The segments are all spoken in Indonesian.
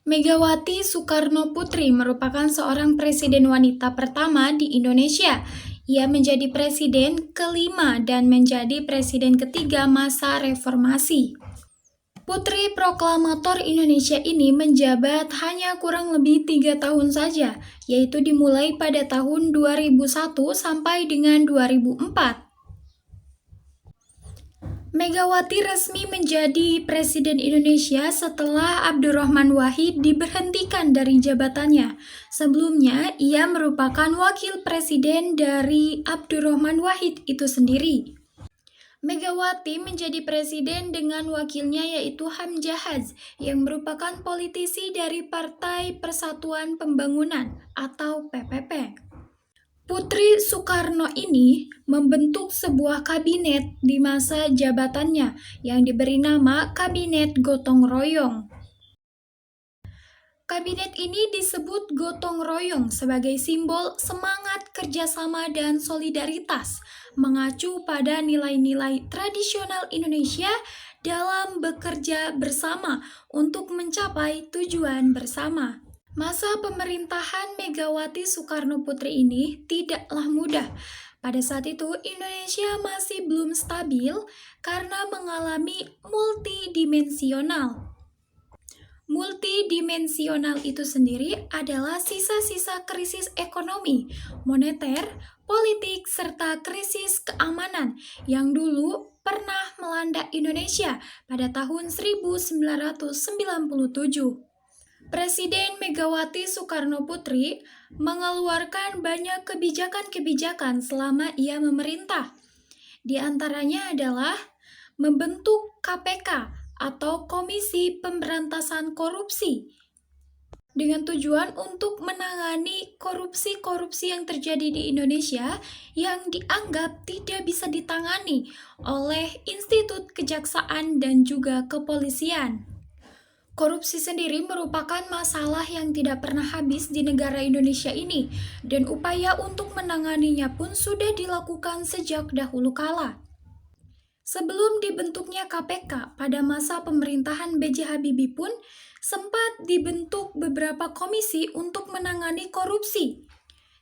Megawati Soekarnoputri merupakan seorang presiden wanita pertama di Indonesia. Ia menjadi presiden kelima dan menjadi presiden ketiga masa reformasi. Putri Proklamator Indonesia ini menjabat hanya kurang lebih 3 tahun saja, yaitu dimulai pada tahun 2001 sampai dengan 2004. Megawati resmi menjadi Presiden Indonesia setelah Abdurrahman Wahid diberhentikan dari jabatannya. Sebelumnya, ia merupakan wakil presiden dari Abdurrahman Wahid itu sendiri. Megawati menjadi presiden dengan wakilnya yaitu Hamzahas yang merupakan politisi dari Partai Persatuan Pembangunan atau PPP. Putri Soekarno ini membentuk sebuah kabinet di masa jabatannya yang diberi nama Kabinet Gotong Royong. Kabinet ini disebut gotong royong sebagai simbol semangat kerjasama dan solidaritas, mengacu pada nilai-nilai tradisional Indonesia dalam bekerja bersama untuk mencapai tujuan bersama. Masa pemerintahan Megawati Soekarnoputri ini tidaklah mudah. Pada saat itu, Indonesia masih belum stabil karena mengalami multidimensional. Multidimensional itu sendiri adalah sisa-sisa krisis ekonomi, moneter, politik, serta krisis keamanan yang dulu pernah melanda Indonesia pada tahun 1997. Presiden Megawati Soekarnoputri mengeluarkan banyak kebijakan-kebijakan selama ia memerintah. Di antaranya adalah membentuk KPK atau Komisi Pemberantasan Korupsi dengan tujuan untuk menangani korupsi-korupsi yang terjadi di Indonesia yang dianggap tidak bisa ditangani oleh institut kejaksaan dan juga kepolisian. Korupsi sendiri merupakan masalah yang tidak pernah habis di negara Indonesia ini, dan upaya untuk menanganinya pun sudah dilakukan sejak dahulu kala. Sebelum dibentuknya KPK pada masa pemerintahan B.J. Habibie pun sempat dibentuk beberapa komisi untuk menangani korupsi.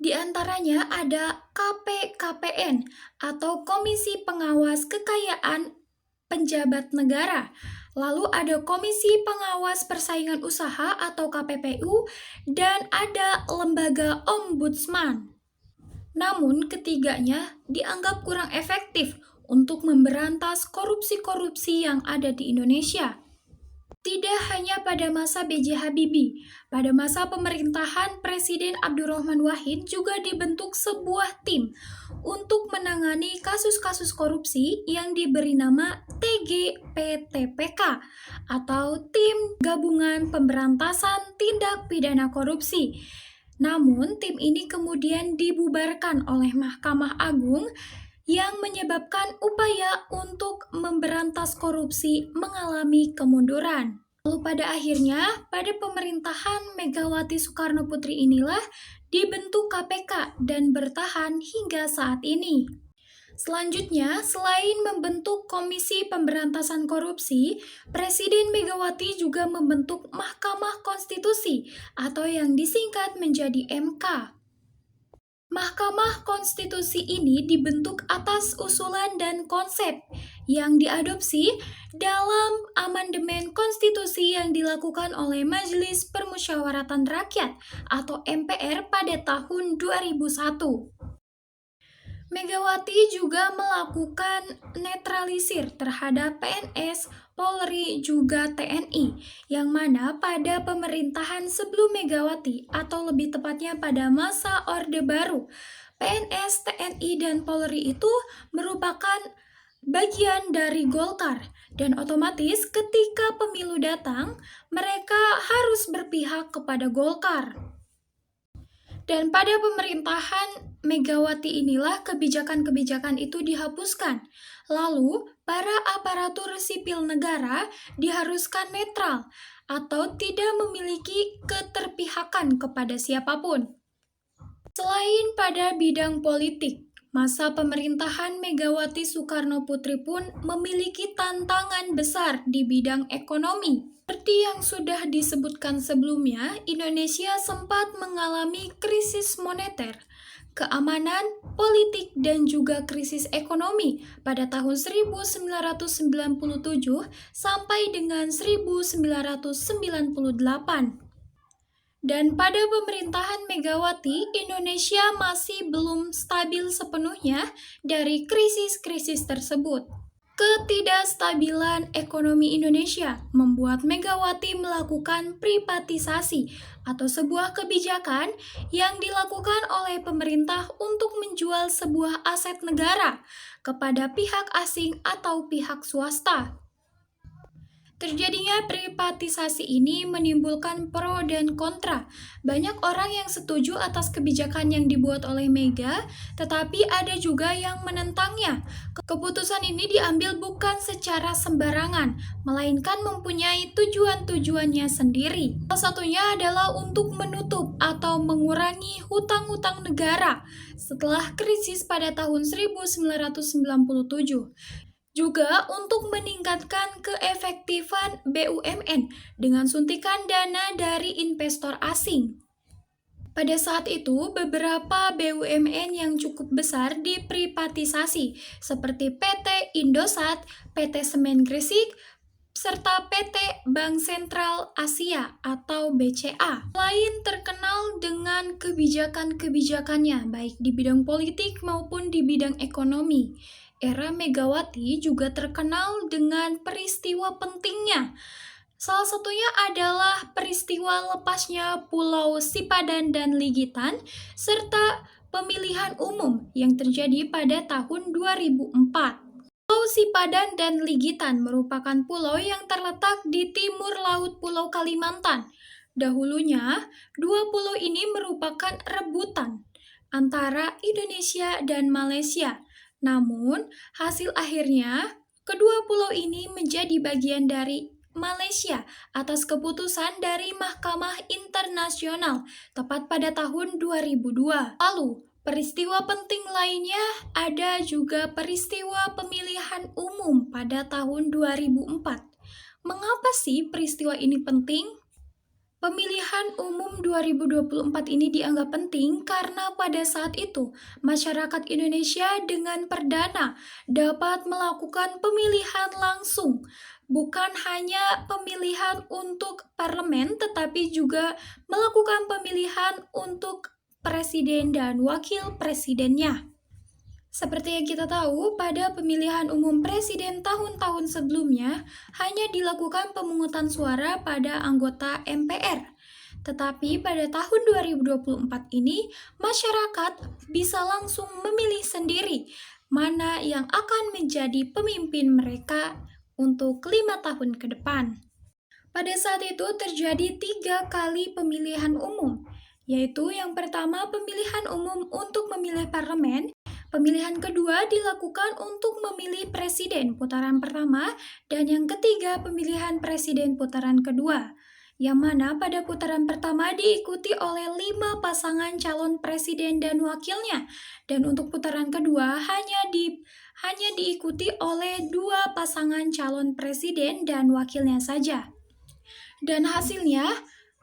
Di antaranya ada KPKPN atau Komisi Pengawas Kekayaan Penjabat Negara. Lalu ada Komisi Pengawas Persaingan Usaha atau KPPU dan ada Lembaga Ombudsman. Namun ketiganya dianggap kurang efektif untuk memberantas korupsi-korupsi yang ada di Indonesia. Tidak hanya pada masa B.J. Habibie, pada masa pemerintahan Presiden Abdurrahman Wahid juga dibentuk sebuah tim untuk menangani kasus-kasus korupsi yang diberi nama TGPTPK atau Tim Gabungan Pemberantasan Tindak Pidana Korupsi. Namun, tim ini kemudian dibubarkan oleh Mahkamah Agung yang menyebabkan upaya untuk memberantas korupsi mengalami kemunduran. Lalu pada akhirnya, pada pemerintahan Megawati Soekarnoputri inilah dibentuk KPK dan bertahan hingga saat ini. Selanjutnya, selain membentuk Komisi Pemberantasan Korupsi, Presiden Megawati juga membentuk Mahkamah Konstitusi atau yang disingkat menjadi MK. Mahkamah Konstitusi ini dibentuk atas usulan dan konsep yang diadopsi dalam amandemen konstitusi yang dilakukan oleh Majelis Permusyawaratan Rakyat atau MPR pada tahun 2001. Megawati juga melakukan netralisir terhadap PNS, Polri, juga TNI, yang mana pada pemerintahan sebelum Megawati atau lebih tepatnya pada masa Orde Baru, PNS, TNI, dan Polri itu merupakan bagian dari Golkar, dan otomatis ketika pemilu datang, mereka harus berpihak kepada Golkar. Dan pada pemerintahan Megawati inilah kebijakan-kebijakan itu dihapuskan. Lalu, para aparatur sipil negara diharuskan netral atau tidak memiliki keterpihakan kepada siapapun. Selain pada bidang politik, Masa pemerintahan Megawati Soekarno Putri pun memiliki tantangan besar di bidang ekonomi. Seperti yang sudah disebutkan sebelumnya, Indonesia sempat mengalami krisis moneter, keamanan, politik, dan juga krisis ekonomi pada tahun 1997 sampai dengan 1998. Dan pada pemerintahan Megawati, Indonesia masih belum stabil sepenuhnya dari krisis-krisis tersebut. Ketidakstabilan ekonomi Indonesia membuat Megawati melakukan privatisasi atau sebuah kebijakan yang dilakukan oleh pemerintah untuk menjual sebuah aset negara kepada pihak asing atau pihak swasta. Terjadinya privatisasi ini menimbulkan pro dan kontra. Banyak orang yang setuju atas kebijakan yang dibuat oleh Mega, tetapi ada juga yang menentangnya. Keputusan ini diambil bukan secara sembarangan, melainkan mempunyai tujuan-tujuannya sendiri. Salah satunya adalah untuk menutup atau mengurangi hutang-hutang negara setelah krisis pada tahun 1997. Juga untuk meningkatkan keefektifan BUMN dengan suntikan dana dari investor asing. Pada saat itu, beberapa BUMN yang cukup besar diprivatisasi, seperti PT Indosat, PT Semen Gresik, serta PT Bank Sentral Asia atau BCA. Selain terkenal dengan kebijakan-kebijakannya, baik di bidang politik maupun di bidang ekonomi, era Megawati juga terkenal dengan peristiwa pentingnya. Salah satunya adalah peristiwa lepasnya Pulau Sipadan dan Ligitan, serta pemilihan umum yang terjadi pada tahun 2004. Pulau Sipadan dan Ligitan merupakan pulau yang terletak di timur laut Pulau Kalimantan. Dahulunya, dua pulau ini merupakan rebutan antara Indonesia dan Malaysia. Namun, hasil akhirnya, kedua pulau ini menjadi bagian dari Malaysia atas keputusan dari Mahkamah Internasional tepat pada tahun 2002. Lalu, peristiwa penting lainnya ada juga peristiwa pemilihan umum pada tahun 2004. Mengapa sih peristiwa ini penting? Pemilihan umum 2024 ini dianggap penting karena pada saat itu masyarakat Indonesia dengan perdana dapat melakukan pemilihan langsung, bukan hanya pemilihan untuk parlemen tetapi juga melakukan pemilihan untuk presiden dan wakil presidennya. Seperti yang kita tahu, pada pemilihan umum presiden tahun-tahun sebelumnya hanya dilakukan pemungutan suara pada anggota MPR. Tetapi pada tahun 2024 ini, masyarakat bisa langsung memilih sendiri mana yang akan menjadi pemimpin mereka untuk 5 tahun ke depan. Pada saat itu terjadi 3 kali pemilihan umum, yaitu yang pertama pemilihan umum untuk memilih parlemen, pemilihan kedua dilakukan untuk memilih presiden putaran pertama, dan yang ketiga pemilihan presiden putaran kedua, yang mana pada putaran pertama diikuti oleh 5 pasangan calon presiden dan wakilnya, dan untuk putaran kedua hanya diikuti oleh 2 pasangan calon presiden dan wakilnya saja. Dan hasilnya,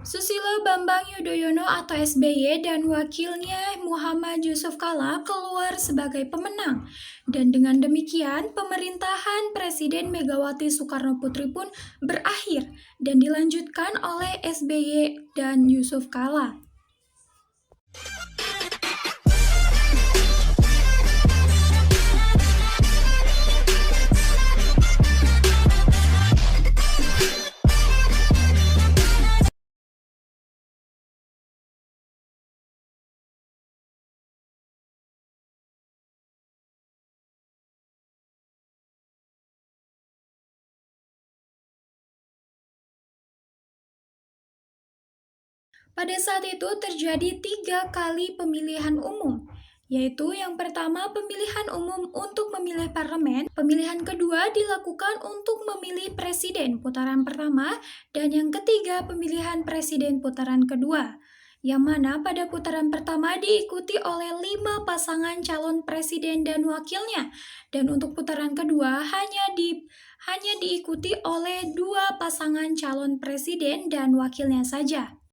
Susilo Bambang Yudhoyono atau SBY dan wakilnya Muhammad Yusuf Kalla keluar sebagai pemenang. Dan dengan demikian, pemerintahan Presiden Megawati Soekarno Putri pun berakhir dan dilanjutkan oleh SBY dan Yusuf Kalla. Pada saat itu terjadi 3 kali pemilihan umum, yaitu yang pertama pemilihan umum untuk memilih parlemen, pemilihan kedua dilakukan untuk memilih presiden putaran pertama, dan yang ketiga pemilihan presiden putaran kedua, yang mana pada putaran pertama diikuti oleh 5 pasangan calon presiden dan wakilnya, dan untuk putaran kedua hanya diikuti oleh 2 pasangan calon presiden dan wakilnya saja.